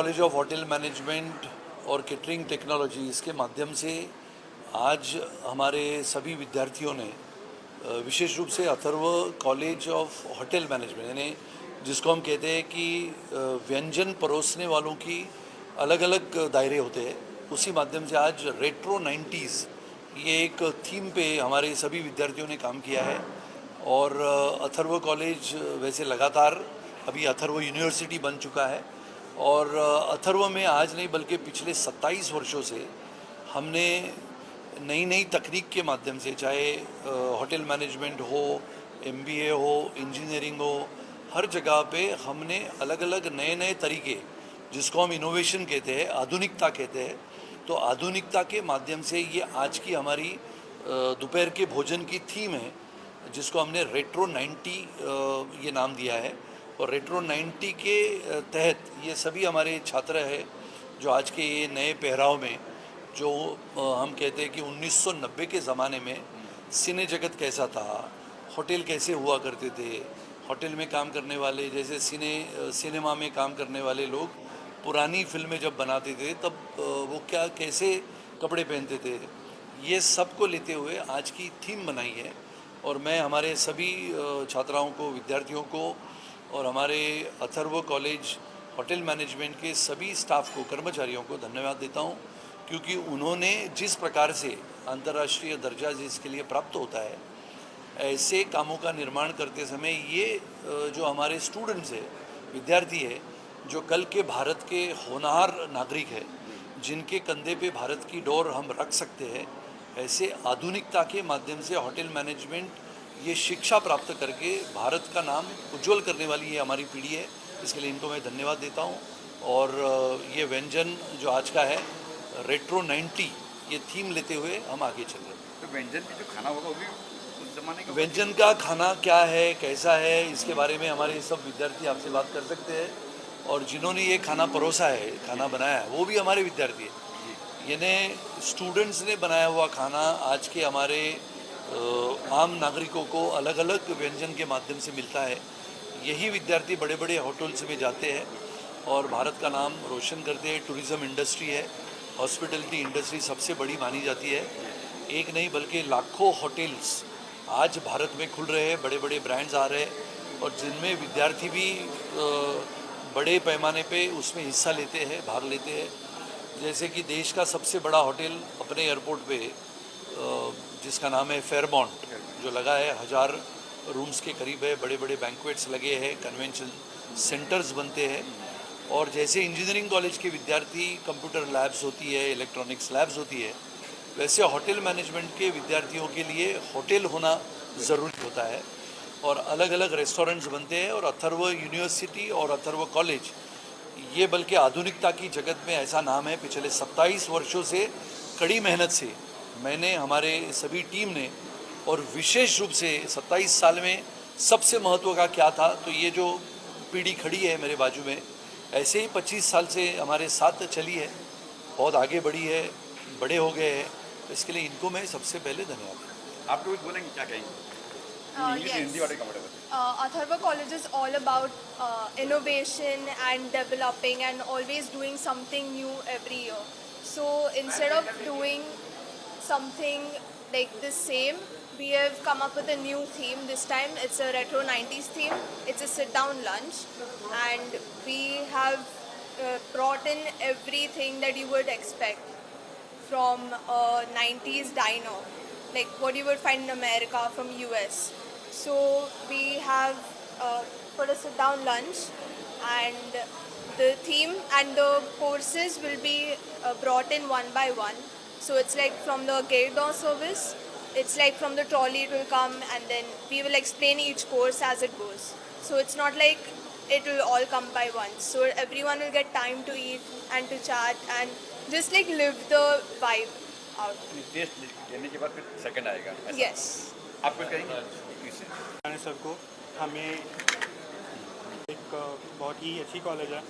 College of hotel management और catering technology इसके माध्यम से आज हमारे सभी विद्यार्थियों ने विशेष रूप से Atharva college of hotel management यानी जिसको हम कहते हैं कि व्यंजन परोसने वालों की अलग अलग दायरे होते हैं, उसी माध्यम से आज रेट्रो 90s ये एक थीम पे हमारे सभी विद्यार्थियों ने काम किया है। और अथर्व कॉलेज वैसे लगातार अभी अथर्व यूनिवर्सिटी बन चुका है और अथर्व में आज नहीं बल्कि पिछले 27 वर्षों से हमने नई नई तकनीक के माध्यम से, चाहे होटल मैनेजमेंट हो, MBA हो, इंजीनियरिंग हो, हर जगह पे हमने अलग अलग नए नए तरीके जिसको हम इनोवेशन कहते हैं, आधुनिकता कहते हैं, तो आधुनिकता के माध्यम से ये आज की हमारी दोपहर के भोजन की थीम है जिसको हमने रेट्रो 90 ये नाम दिया है। और रेट्रो 90 के तहत ये सभी हमारे छात्र हैं जो आज के ये नए पहराव में, जो हम कहते हैं कि 1990 के ज़माने में सिने जगत कैसा था, होटल कैसे हुआ करते थे, होटल में काम करने वाले जैसे सिनेमा में काम करने वाले लोग पुरानी फिल्में जब बनाते थे तब वो क्या कैसे कपड़े पहनते थे, ये सब को लेते हुए आज की थीम बनाई है। और मैं हमारे सभी छात्राओं को, विद्यार्थियों को और हमारे अथर्व कॉलेज होटल मैनेजमेंट के सभी स्टाफ को, कर्मचारियों को धन्यवाद देता हूँ, क्योंकि उन्होंने जिस प्रकार से अंतर्राष्ट्रीय दर्जा जिसके लिए प्राप्त होता है, ऐसे कामों का निर्माण करते समय ये जो हमारे स्टूडेंट्स है, विद्यार्थी है, जो कल के भारत के होनहार नागरिक है, जिनके कंधे पे भारत की डोर हम रख सकते हैं, ऐसे आधुनिकता के माध्यम से होटल मैनेजमेंट ये शिक्षा प्राप्त करके भारत का नाम उज्जवल करने वाली ये हमारी पीढ़ी है। इसके लिए इनको मैं धन्यवाद देता हूँ। और ये व्यंजन जो आज का है रेट्रो 90 ये थीम लेते हुए हम आगे चल रहे हैं। तो व्यंजन की जो खाना होगा वो भी उस जमाने का, व्यंजन का खाना क्या है, कैसा है, इसके बारे में हमारे सब विद्यार्थी आपसे बात कर सकते हैं। और जिन्होंने ये खाना परोसा है, खाना बनाया है, वो भी हमारे विद्यार्थी हैं। यानी स्टूडेंट्स ने बनाया हुआ खाना आज के हमारे आम नागरिकों को अलग अलग व्यंजन के माध्यम से मिलता है। यही विद्यार्थी बड़े बड़े होटल्स में जाते हैं और भारत का नाम रोशन करते हैं। टूरिज़्म इंडस्ट्री है, हॉस्पिटलिटी इंडस्ट्री सबसे बड़ी मानी जाती है। एक नहीं बल्कि लाखों होटल्स आज भारत में खुल रहे हैं, बड़े बड़े ब्रांड्स आ रहे हैं और जिनमें विद्यार्थी भी बड़े पैमाने पे उसमें हिस्सा लेते हैं, भाग लेते हैं। जैसे कि देश का सबसे बड़ा होटल अपने एयरपोर्ट पे जिसका नाम है फेयरमाउंट, जो लगा है 1000 रूम्स के करीब है, बड़े बड़े बैंक्वेट्स लगे हैं, कन्वेंशन सेंटर्स बनते हैं। और जैसे इंजीनियरिंग कॉलेज के विद्यार्थी कंप्यूटर लैब्स होती है, इलेक्ट्रॉनिक्स लैब्स होती है, वैसे होटल मैनेजमेंट के विद्यार्थियों के लिए होटल होना ज़रूरी होता है और अलग अलग रेस्टोरेंट्स बनते हैं। और अथर्व यूनिवर्सिटी और अथर्व कॉलेज ये बल्कि आधुनिकता की जगत में ऐसा नाम है। पिछले 27 वर्षों से कड़ी मेहनत से मैंने, हमारे सभी टीम ने, और विशेष रूप से 27 साल में सबसे महत्व का क्या था, तो ये जो पीढ़ी खड़ी है मेरे बाजू में, ऐसे ही 25 साल से हमारे साथ चली है, बहुत आगे बढ़ी है, बड़े हो गए हैं। तो इसके लिए इनको मैं सबसे पहले धन्यवाद। आप लोग बोलेंगे क्या कहेंगे? Yes. हिंदी वाले comfortable. Atharva College is all about innovation and developing and always doing something new every year. So instead of doing something like the same, we have come up with a new theme. This time it's a retro 90s theme. It's a sit-down lunch, and we have brought in everything that you would expect from a 90s diner, like what you would find in America, from US. So we have put a sit-down lunch, and the theme and the courses will be brought in one by one. So it's like from the gate door service, it's like from the trolley it will come, and then we will explain each course as it goes. So it's not like it will all come by once. So everyone will get time to eat and to chat and just like live the vibe out. Test लेने के बाद फिर second आएगा ऐसा? Yes. आप कुछ कहेंगे इससे? सर को, हमें एक बहुत ही अच्छी कॉलेज है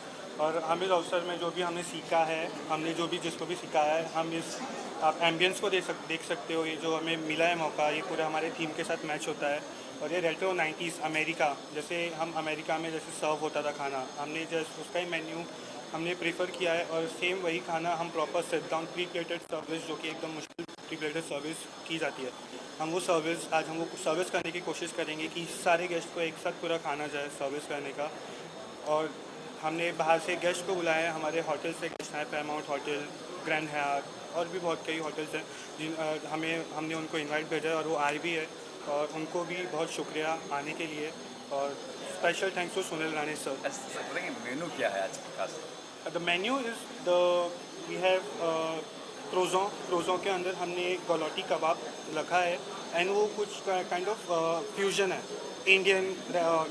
और हम इस अवसर में जो भी हमने सीखा है, हमने जो भी जिसको भी सिखाया है, हम इस आप एम्बियंस को देख सकते हो। ये जो हमें मिला है मौका, ये पूरे हमारे थीम के साथ मैच होता है। और ये रेट्रो 90s अमेरिका, जैसे हम अमेरिका में जैसे सर्व होता था खाना, हमने जस्ट उसका ही मेन्यू हमने प्रेफर किया है और सेम वही खाना हम proper sit down pre plated service, जो कि एकदम मुश्किल प्री प्लेटेड सर्विस की जाती है, हम वो सर्विस आज हम वो सर्विस करने की कोशिश करेंगे कि सारे गेस्ट को एक साथ पूरा खाना जाए सर्विस करने का। और हमने बाहर से गेस्ट को बुलाया है, हमारे होटल से गेस्ट आए, पैरामाउंट होटल, ग्रैंड हयात और भी बहुत कई होटल्स हैं हमने उनको इनवाइट भेजा है और वो आए भी है, और उनको भी बहुत शुक्रिया आने के लिए। और special thanks to Sunil Rane sir. बताएंगे मेनू क्या है आज खास? The menu is we have croissant के अंदर हमने गलौटी कबाब रखा है, एंड वो कुछ काइंड ऑफ फ्यूजन है, Indian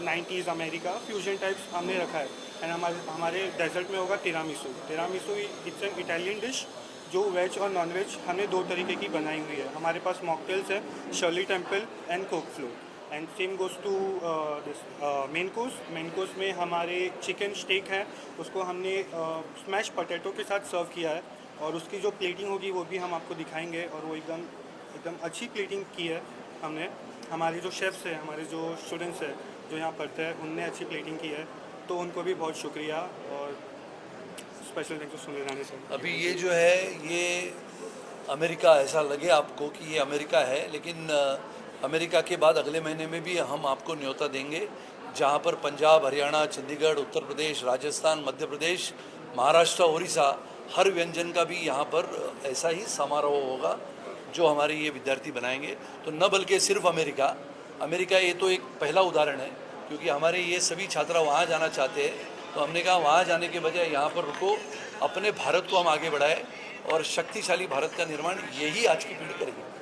90s America fusion types हमने रखा है। एंड हमारे डेजर्ट में होगा tiramisu it's an Italian dish जो वेज और नॉन वेज हमने दो तरीके की बनाई हुई है। हमारे पास मॉकटेल्स है, Shirley Temple and Coke float, and same goes to this main course में हमारे चिकन स्टेक है, उसको हमने स्मैश पोटैटो के साथ सर्व किया है, और उसकी जो प्लेटिंग होगी वो भी हम आपको दिखाएंगे, और वो एकदम अच्छी प्लेटिंग की है हमने। हमारे जो शेफ्स हैं, हमारे जो स्टूडेंट्स हैं जो यहाँ पढ़ते हैं, उनने अच्छी प्लेटिंग की है, तो उनको भी बहुत शुक्रिया और special thanks to Sunil Rane sir. अभी ये जो है ये अमेरिका, ऐसा लगे आपको कि ये अमेरिका है, लेकिन अमेरिका के बाद अगले महीने में भी हम आपको न्योता देंगे, जहाँ पर पंजाब, हरियाणा, चंडीगढ़, उत्तर प्रदेश, राजस्थान, मध्य प्रदेश, महाराष्ट्र, उड़ीसा, हर व्यंजन का भी यहाँ पर ऐसा ही समारोह होगा जो हमारे ये विद्यार्थी बनाएंगे। तो न बल्कि सिर्फ अमेरिका ये तो एक पहला उदाहरण है, क्योंकि हमारे ये सभी छात्र वहाँ जाना चाहते हैं, तो हमने कहा वहाँ जाने के बजाय यहाँ पर रुको, अपने भारत को हम आगे बढ़ाएं, और शक्तिशाली भारत का निर्माण यही आज की पीढ़ी करेगी।